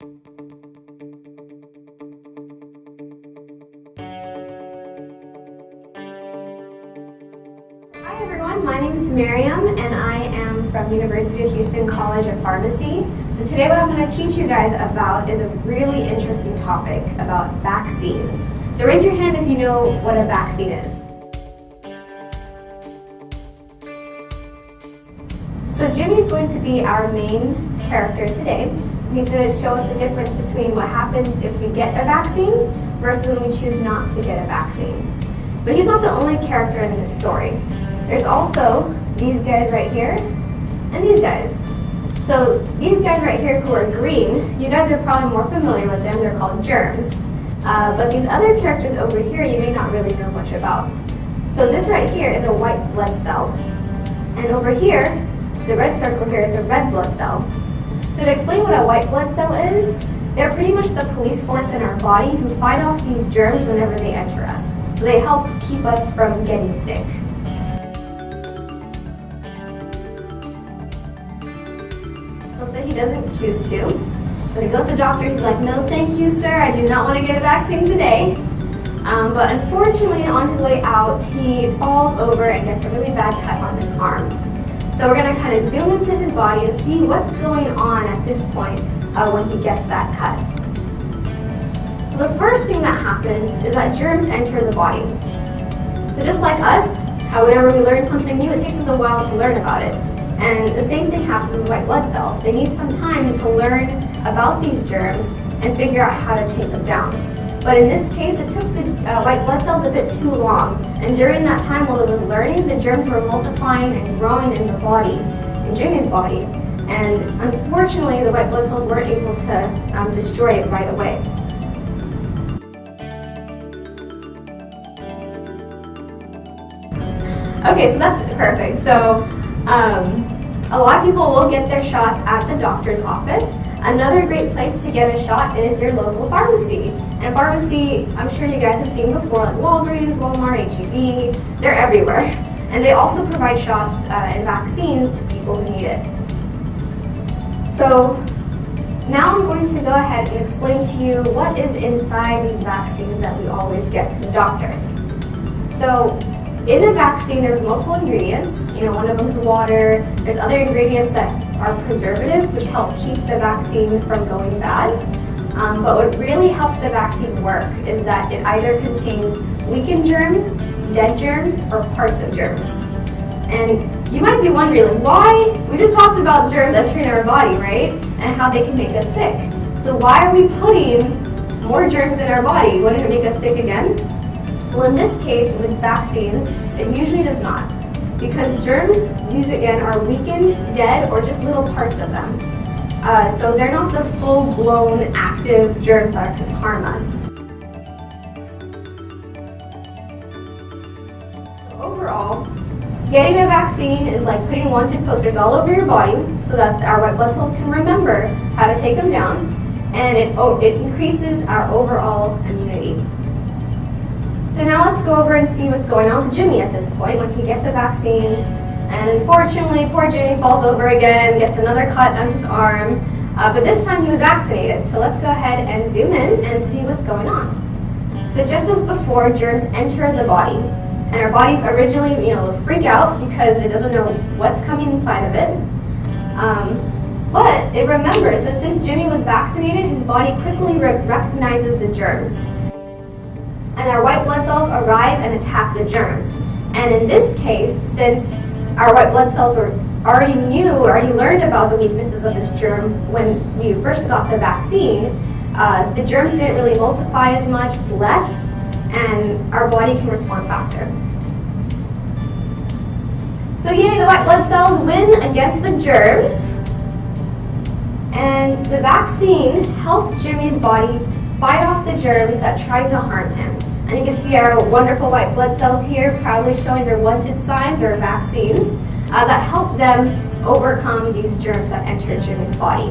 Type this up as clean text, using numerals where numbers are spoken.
Hi everyone, my name is Miriam and I am from University of Houston College of Pharmacy. So today what I'm going to teach you guys about is a really interesting topic about vaccines. So raise your hand if you know what a vaccine is. So Jimmy's going to be our main character today. He's going to show us the difference between what happens if we get a vaccine versus when we choose not to get a vaccine. But he's not the only character in this story. There's also these guys right here and these guys. So these guys right here who are green, you guys are probably more familiar with them. They're called germs. But these other characters over here you may not really know much about. So this right here is a white blood cell. And over here, the red circle here is a red blood cell. So to explain what a white blood cell is, they're pretty much the police force in our body who fight off these germs whenever they enter us. So they help keep us from getting sick. So let's say he doesn't choose to. So he goes to the doctor, he's like, no thank you sir, I do not want to get a vaccine today. But unfortunately on his way out, he falls over and gets a really bad cut on his arm. So we're going to kind of zoom into his body and see what's going on at this point when he gets that cut. So the first thing that happens is that germs enter the body. So just like us, how whenever we learn something new, it takes us a while to learn about it. And the same thing happens with white blood cells. They need some time to learn about these germs and figure out how to take them down. But in this case, it took the white blood cells a bit too long. And during that time while it was learning, the germs were multiplying and growing in the body, in Jimmy's body. And unfortunately, the white blood cells weren't able to destroy it right away. Okay, so that's perfect. So a lot of people will get their shots at the doctor's office. Another great place to get a shot is your local pharmacy. And pharmacy, I'm sure you guys have seen before, like Walgreens, Walmart, H-E-B, they're everywhere. And they also provide shots and vaccines to people who need it. So now I'm going to go ahead and explain to you what is inside these vaccines that we always get from the doctor. So in a vaccine, there's multiple ingredients. You know, one of them is water. There's other ingredients that are preservatives, which help keep the vaccine from going bad. But what really helps the vaccine work is that it either contains weakened germs, dead germs, or parts of germs. And you might be wondering, why? We just talked about germs entering our body, right? And how they can make us sick. So why are we putting more germs in our body? Wouldn't it make us sick again? Well, in this case, with vaccines, it usually does not. Because germs, these again, are weakened, dead, or just little parts of them. So they're not the full-blown active germs that can harm us. So overall, getting a vaccine is like putting wanted posters all over your body so that our white blood cells can remember how to take them down, and it increases our overall immunity. So now let's go over and see what's going on with Jimmy at this point when he gets a vaccine. And unfortunately, poor Jimmy falls over again, gets another cut on his arm, but this time he was vaccinated. So let's go ahead and zoom in and see what's going on. So just as before, germs enter the body. And our body originally, will freak out because it doesn't know what's coming inside of it. But it remembers that since Jimmy was vaccinated, his body quickly recognizes the germs. And our white blood cells arrive and attack the germs. And in this case, since our white blood cells already learned about the weaknesses of this germ when we first got the vaccine, the germs didn't really multiply as much, it's less, and our body can respond faster. So yay, the white blood cells win against the germs. And the vaccine helped Jimmy's body fight off the germs that tried to harm him. And you can see our wonderful white blood cells here proudly showing their wanted signs or vaccines that help them overcome these germs that entered Jimmy's body.